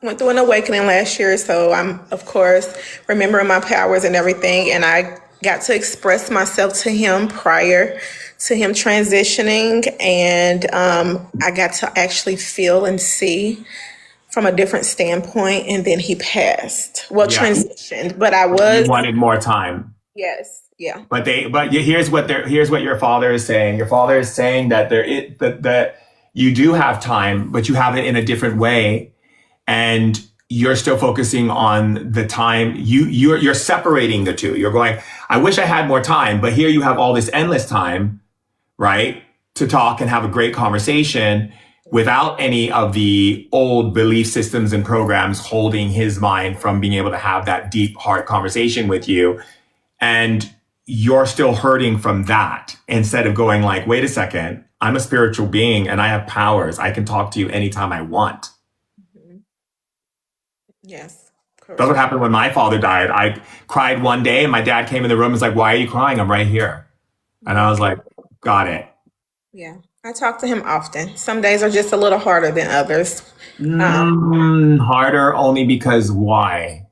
went through an awakening last year, so I'm of course remembering my powers and everything, and I got to express myself to him prior to him transitioning, and I got to actually feel and see from a different standpoint, and then he passed. Well, Yeah. transitioned, but I You was. wanted more time. Yes. Yeah. But here's what your father is saying. Your father is saying that that you do have time, but you have it in a different way, and you're still focusing on the time. You're separating the two. You're going, I wish I had more time, but here you have all this endless time, right, to talk and have a great conversation without any of the old belief systems and programs holding his mind from being able to have that deep heart conversation with you. And you're still hurting from that instead of going like, wait a second, I'm a spiritual being and I have powers. I can talk to you anytime I want. Yes. That's what happened when my father died. I cried one day and my dad came in the room and was like, why are you crying? I'm right here. And I was like, got it. Yeah. I talk to him often. Some days are just a little harder than others. Harder only because why?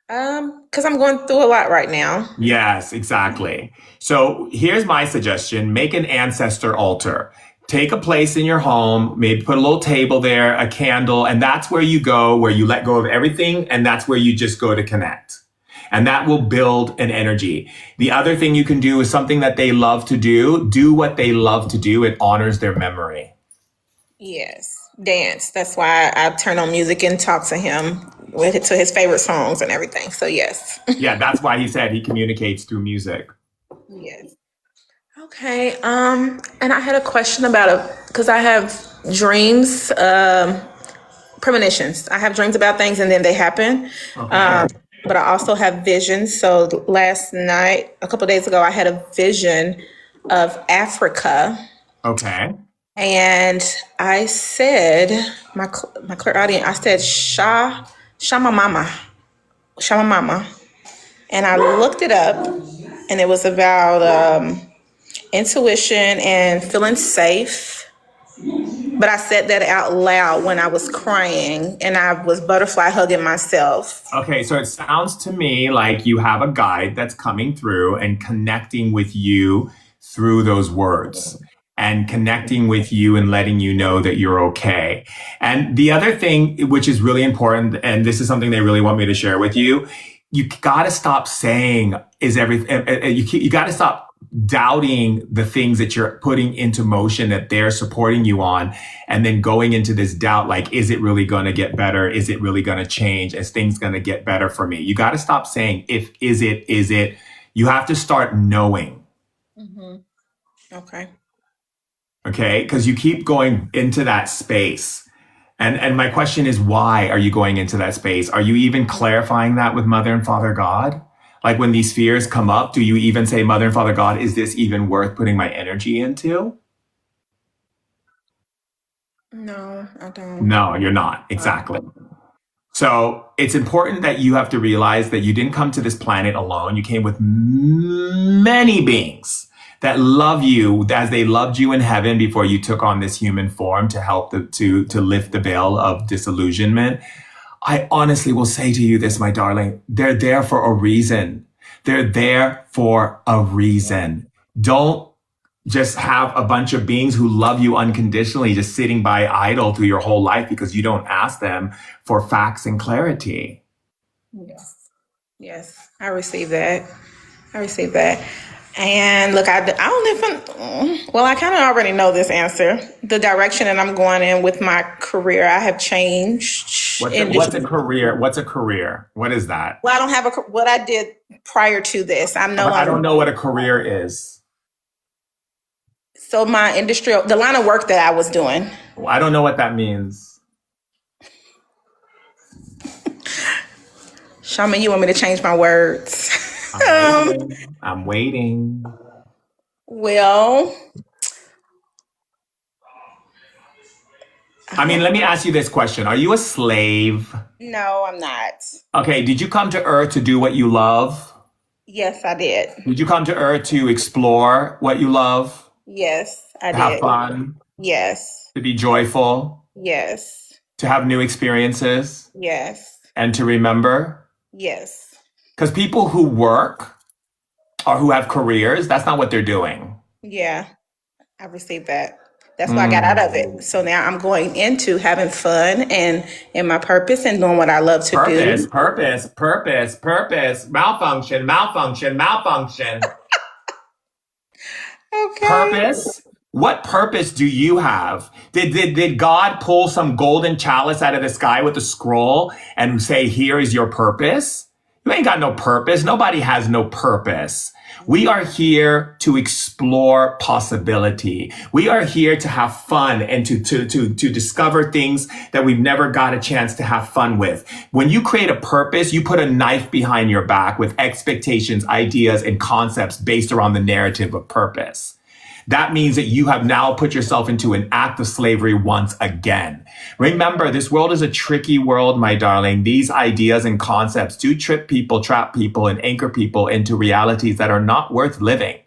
Because I'm going through a lot right now. Yes, exactly. So here's my suggestion. Make an ancestor altar. Take a place in your home, maybe put a little table there, a candle, and that's where you go, where you let go of everything, and that's where you just go to connect. And that will build an energy. The other thing you can do is something that they love to do. Do what they love to do. It honors their memory. Yes. Dance. That's why I turn on music and talk to him to his favorite songs and everything. So yes. Yeah, that's why he said he communicates through music. Yes. Okay. And I had a question about it because I have dreams, premonitions. I have dreams about things and then they happen. Okay. But I also have visions. So last night, a couple of days ago, I had a vision of Africa. Okay. And I said, my clairaudient, I said, Shama Mama. And I looked it up, and it was about intuition and feeling safe. But I said that out loud when I was crying, and I was butterfly hugging myself. Okay, so it sounds to me like you have a guide that's coming through and connecting with you through those words. and connecting with you and letting you know that you're okay. And the other thing, which is really important, and this is something they really want me to share with you, you got to stop saying you got to stop doubting the things that you're putting into motion that they're supporting you on, and then going into this doubt, like, is it really going to get better? Is it really going to change? Is things going to get better for me? You got to stop saying, is it? You have to start knowing. Mm-hmm. Okay. Okay. Because you keep going into that space. And my question is, why are you going into that space? Are you even clarifying that with Mother and Father God? Like, when these fears come up, do you even say, Mother and Father God, is this even worth putting my energy into? No, I don't. No, you're not. Exactly. So it's important that you have to realize that you didn't come to this planet alone. You came with many beings that love you as they loved you in heaven before you took on this human form to help to lift the veil of disillusionment. I honestly will say to you this, my darling, they're there for a reason. They're there for a reason. Don't just have a bunch of beings who love you unconditionally just sitting by idle through your whole life because you don't ask them for facts and clarity. Yes, I receive that. And look, I don't even, well, I kind of already know this answer. The direction that I'm going in with my career, I have changed. What's a career? What's a career? What is that? Well, I don't have what I did prior to this. I'm no longer. I don't know what a career is. So my the line of work that I was doing. Well, I don't know what that means. Shaman, you want me to change my words? I'm waiting. Well, I mean, let me ask you this question. Are you a slave? No, I'm not. Okay, did you come to Earth to do what you love? Yes, I did. Did you come to Earth to explore what you love? Yes, I did. Have fun? Yes. To be joyful? Yes. To have new experiences? Yes. And to remember? Yes. Because people who work or who have careers, that's not what they're doing. Yeah, I received that. That's what I got out of it. So now I'm going into having fun and in my purpose and doing what I love to do. Purpose. Malfunction. Okay. Purpose? What purpose do you have? Did God pull some golden chalice out of the sky with a scroll and say, here is your purpose? You ain't got no purpose. Nobody has no purpose. We are here to explore possibility. We are here to have fun and to discover things that we've never got a chance to have fun with. When you create a purpose, you put a knife behind your back with expectations, ideas, and concepts based around the narrative of purpose. That means that you have now put yourself into an act of slavery once again. Remember, this world is a tricky world, my darling. These ideas and concepts do trap people, and anchor people into realities that are not worth living.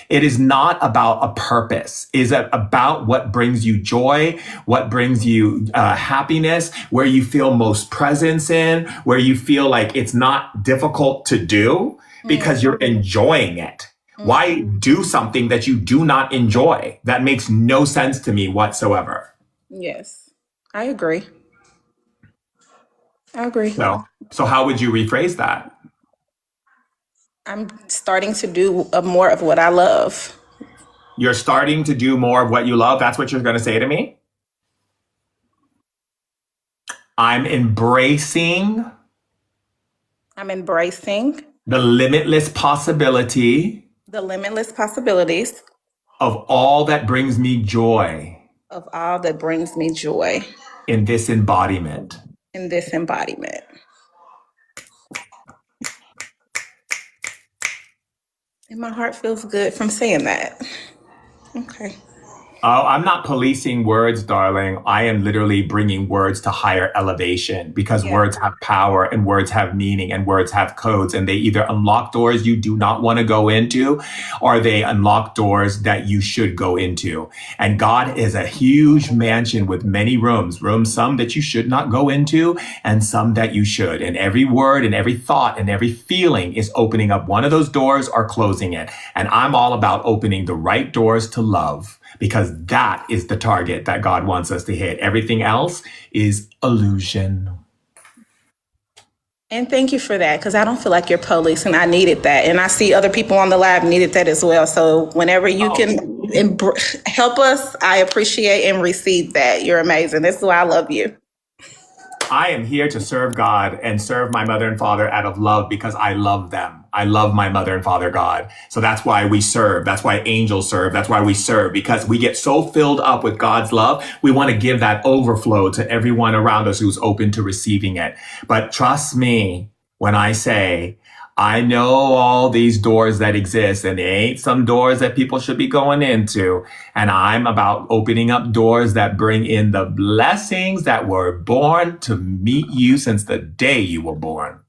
It is not about a purpose. It is about what brings you joy, what brings you happiness, where you feel most presence in, where you feel like it's not difficult to do because you're enjoying it. Why do something that you do not enjoy? That makes no sense to me whatsoever. Yes, I agree. So how would you rephrase that? I'm starting to do more of what I love. You're starting to do more of what you love? That's what you're going to say to me? I'm embracing the limitless possibilities of all that brings me joy in this embodiment. And my heart feels good from saying that. Okay. Oh, I'm not policing words, darling. I am literally bringing words to higher elevation because words have power and words have meaning and words have codes, and they either unlock doors you do not want to go into or they unlock doors that you should go into. And God is a huge mansion with many rooms, some that you should not go into and some that you should. And every word and every thought and every feeling is opening up one of those doors or closing it. And I'm all about opening the right doors to love. because that is the target that God wants us to hit. Everything else is illusion. And thank you for that, because I don't feel like you're police, and I needed that. And I see other people on the live needed that as well. So whenever you can help us, I appreciate and receive that. You're amazing. This is why I love you. I am here to serve God and serve my mother and father out of love because I love them. I love my mother and father God. So that's why we serve. That's why angels serve. That's why we serve, because we get so filled up with God's love. We want to give that overflow to everyone around us who's open to receiving it. But trust me when I say, I know all these doors that exist, and they ain't some doors that people should be going into. And I'm about opening up doors that bring in the blessings that were born to meet you since the day you were born.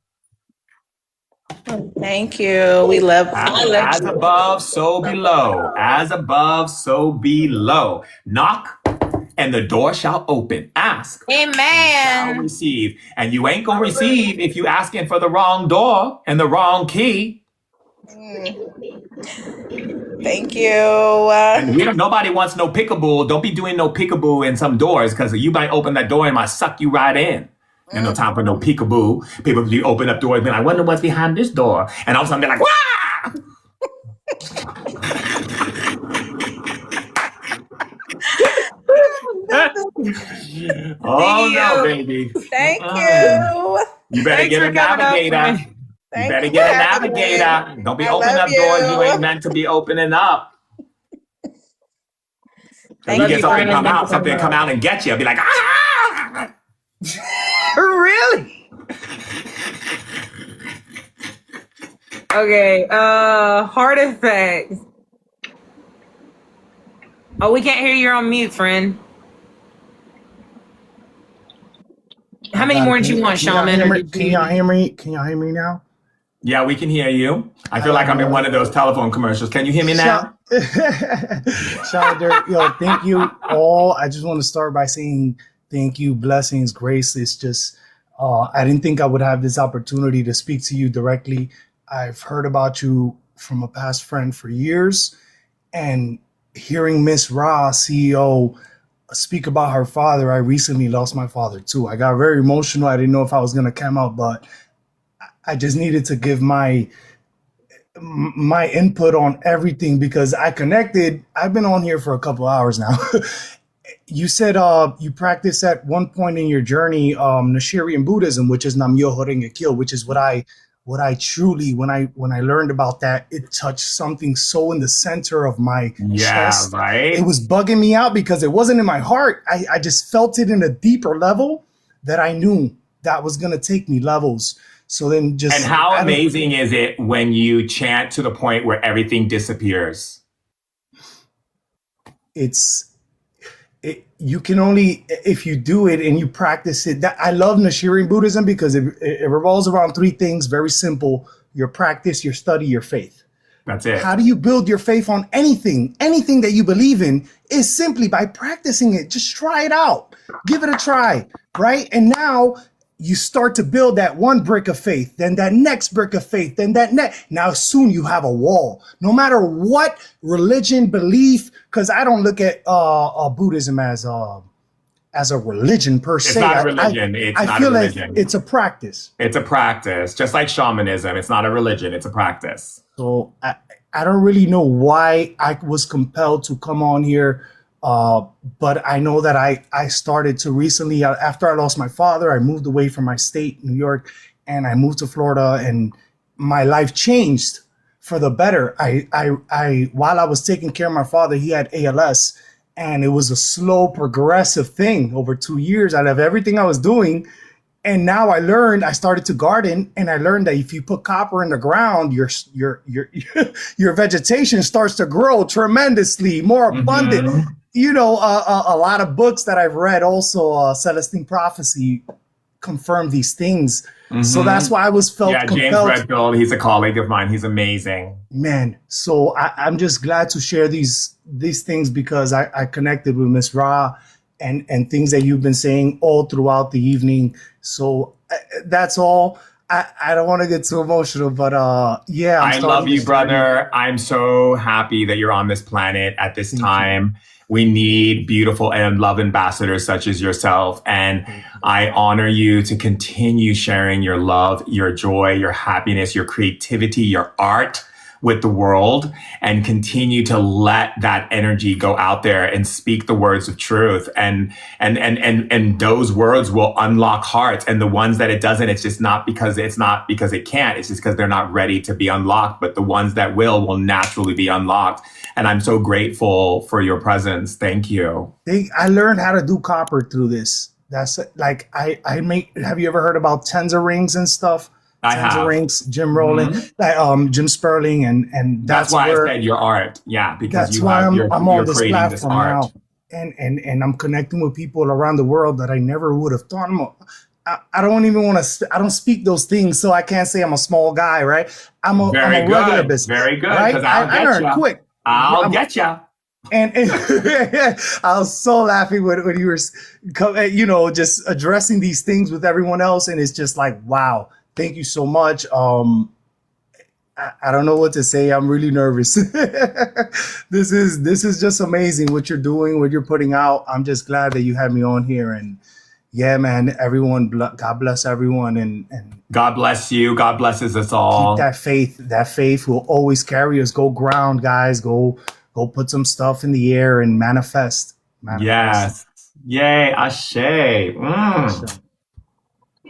Thank you. We love As above, so below. As above, so below. Knock, and the door shall open. Ask, shall Amen. receive. And you ain't gonna receive if you asking for the wrong door and the wrong key. Thank you. And nobody wants no peekaboo. Don't be doing no peekaboo in some doors, because you might open that door and might suck you right in. There's no time for no peekaboo. People, you open up doors and be like, I wonder what's behind this door. And all of a sudden they're like, wah! Oh no, baby. Thank you. You better get a navigator. You better get a navigator. Don't be opening up doors you ain't meant to be opening up. You get something come out and get you. Be like, ah! Really? Okay. Heart effects. Oh, we can't hear you. You're on mute, friend. How many more do you want, Shaman? Can y'all hear me? Can y'all hear me now? Yeah, we can hear you. I feel like I'm in one of those telephone commercials. Can you hear me now? Shaman Durek, yo, thank you all. I just want to start by saying thank you, blessings, grace. It's just, I didn't think I would have this opportunity to speak to you directly. I've heard about you from a past friend for years, and hearing Miss Ra, CEO, speak about her father. I recently lost my father too. I got very emotional. I didn't know if I was going to come out, but I just needed to give my input on everything because I connected. I've been on here for a couple hours now. You said you practiced at one point in your journey Nigerian Buddhism, which is Nam Myoho Renge Kyo, which is what I truly, when I learned about that, it touched something so in the center of my chest. Right. It was bugging me out because it wasn't in my heart. I just felt it in a deeper level that I knew that was going to take me levels. So then just... And how amazing is it when you chant to the point where everything disappears? You can only, if you do it and you practice it. I love Nigerian Buddhism because it revolves around three things, very simple: your practice, your study, your faith. That's it. How do you build your faith on anything? Anything that you believe in is simply by practicing it. Just try it out. Give it a try, right? And now you start to build that one brick of faith, then that next brick of faith, then that next. Now soon you have a wall. No matter what religion, belief, because I don't look at Buddhism as a religion per se. It's not a religion. I feel like it's a practice. It's a practice, just like shamanism. It's not a religion. It's a practice. So I don't really know why I was compelled to come on here. But I know that I started to recently, after I lost my father, I moved away from my state, New York, and I moved to Florida, and my life changed for the better. While I was taking care of my father, he had ALS, and it was a slow, progressive thing. Over 2 years, I left everything I was doing. And now I started to garden, and I learned that if you put copper in the ground, your vegetation starts to grow tremendously, more abundant. Mm-hmm. You know, a lot of books that I've read also, Celestine Prophecy, confirm these things. Mm-hmm. So that's why I felt compelled. James Redfield, he's a colleague of mine. He's amazing. Man, so I'm just glad to share these things because I connected with Miss Ra and things that you've been saying all throughout the evening. So that's all. I don't want to get too emotional, but yeah, I'm I love starting you, this journey. brother. I'm so happy that you're on this planet at this Thank you. time. We need beautiful and love ambassadors such as yourself. And Thank you. I honor you to continue sharing your love, your joy, your happiness, your creativity, your art with the world, and continue to let that energy go out there and speak the words of truth. And those words will unlock hearts. And the ones that it doesn't, it's not because it can't. It's just because they're not ready to be unlocked. But the ones that will naturally be unlocked. And I'm so grateful for your presence. Thank you. I learned how to do copper through this. That's like I make. Have you ever heard about Tenza rings and stuff? I Tenza have. rings, Jim Rollin, Jim Sperling, and That's why I said your art. Yeah, because that's why I'm you're on this creating this platform art. now, and I'm connecting with people around the world that I never would have thought. I don't even want to. I don't speak those things, so I can't say I'm a small guy, right? I'm a regular business. Very good. Right? I learned quick. I'll get you. And I was so laughing when you were, just addressing these things with everyone else, and it's just like, wow, thank you so much. I don't know what to say. I'm really nervous. This is just amazing what you're doing, what you're putting out. I'm just glad that you had me on here, and yeah, man, everyone, God bless everyone, and God bless you. God blesses us all. keep that faith. That faith will always carry us. Go ground, guys. Go put some stuff in the air and manifest. Yes. Yay, Ashe.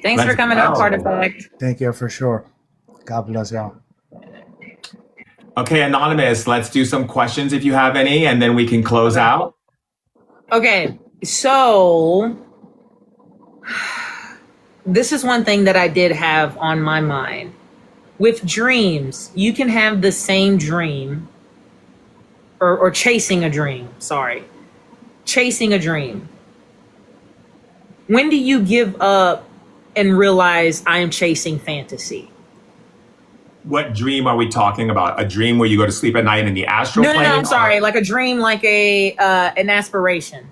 Thanks for coming up, Artifact. Thank you for sure. God bless y'all. Okay, Anonymous, let's do some questions if you have any, and then we can close out. Okay, so this is one thing that I did have on my mind. With dreams, you can have the same dream or chasing a dream. Sorry. Chasing a dream. When do you give up and realize I am chasing fantasy? What dream are we talking about? A dream where you go to sleep at night in the astral plane? No, I'm sorry. Like a dream, like an aspiration.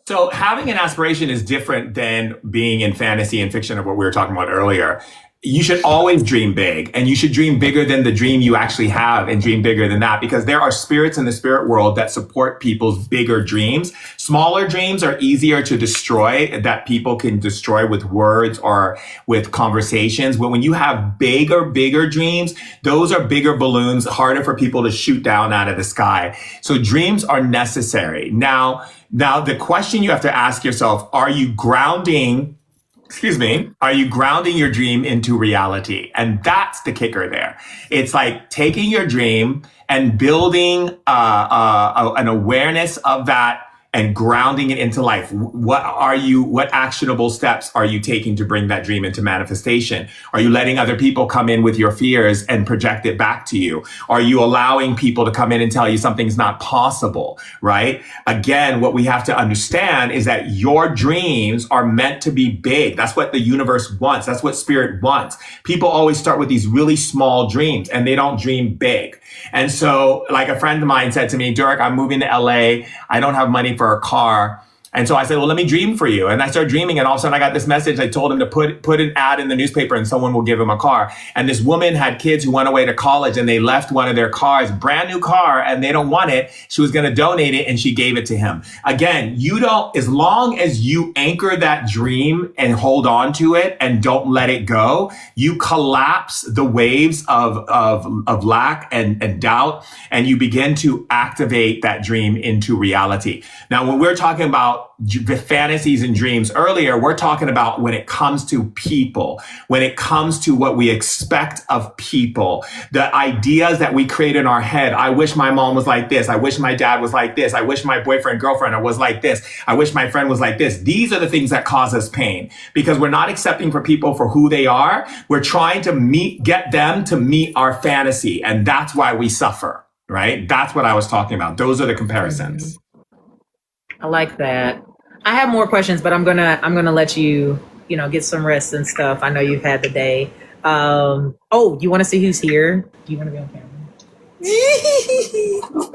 So having an aspiration is different than being in fantasy and fiction of what we were talking about earlier. You should always dream big, and you should dream bigger than the dream you actually have and dream bigger than that, because there are spirits in the spirit world that support people's bigger dreams. Smaller dreams are easier to destroy, that people can destroy with words or with conversations. But when you have bigger dreams, those are bigger balloons, harder for people to shoot down out of the sky. So dreams are necessary. Now the question you have to ask yourself, are you grounding your dream into reality? And that's the kicker there. It's like taking your dream and building an awareness of that and grounding it into life. What actionable steps are you taking to bring that dream into manifestation? Are you letting other people come in with your fears and project it back to you? Are you allowing people to come in and tell you something's not possible, right? Again, what we have to understand is that your dreams are meant to be big. That's what the universe wants. That's what spirit wants. People always start with these really small dreams and they don't dream big. And so, like a friend of mine said to me, Durek, I'm moving to LA. I don't have money for a car. And so I said, well, let me dream for you. And I started dreaming. And all of a sudden I got this message. I told him to put an ad in the newspaper and someone will give him a car. And this woman had kids who went away to college and they left one of their cars, brand new car, and they don't want it. She was going to donate it and she gave it to him. Again, as long as you anchor that dream and hold on to it and don't let it go, you collapse the waves of lack and doubt, and you begin to activate that dream into reality. Now, when we're talking about the fantasies and dreams earlier, we're talking about when it comes to people, when it comes to what we expect of people, the ideas that we create in our head. I wish my mom was like this. I wish my dad was like this. I wish my boyfriend, girlfriend was like this. I wish my friend was like this. These are the things that cause us pain because we're not accepting for people for who they are. We're trying to get them to meet our fantasy. And that's why we suffer, right? That's what I was talking about. Those are the comparisons. I like that. I have more questions, but I'm gonna let you, get some rest and stuff. I know you've had the day. You want to see who's here? Do you want to be on camera?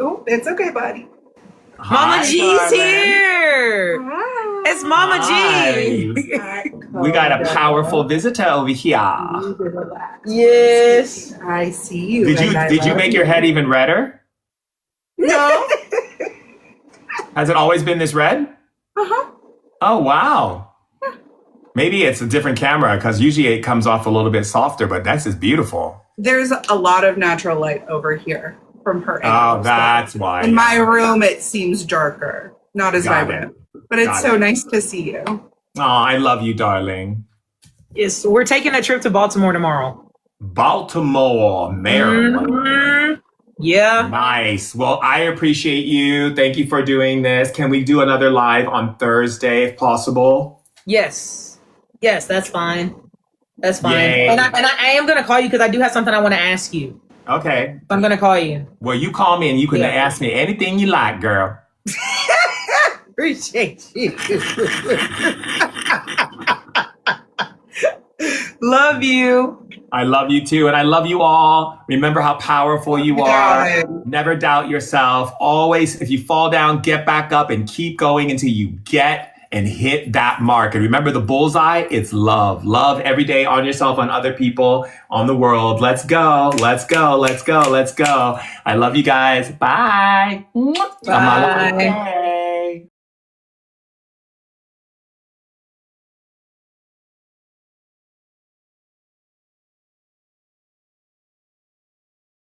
Oh, it's okay, buddy. Mama Hi, G's darling. here. It's Mama G. We got a powerful visitor over here. Yes. I see you. Did you make your head even redder? No. Has it always been this red? Uh-huh. Oh, wow. Maybe it's a different camera because usually it comes off a little bit softer, but that's just beautiful. There's a lot of natural light over here from her Oh, angle. that's why. In my room, it seems darker, not as Got vibrant. it. But it's Got so it. nice to see you. Oh, I love you, darling. Yes, we're taking a trip to Baltimore tomorrow. Baltimore, Maryland. Mhm. Yeah. Nice. Well, I appreciate you. Thank you for doing this. Can we do another live on Thursday if possible? Yes. Yes, that's fine. That's fine. Yay. And I am gonna call you because I do have something I want to ask you. Okay. I'm gonna call you. Well, you call me and you can Yeah. ask me anything you like, girl. Appreciate you. Love you. I love you too, and I love you all. Remember how powerful you are. Never doubt yourself. Always, if you fall down, get back up and keep going until you get and hit that mark. And remember the bullseye, it's love. Love every day on yourself, on other people, on the world. Let's go. Let's go. Let's go. Let's go. I love you guys. Bye. Bye.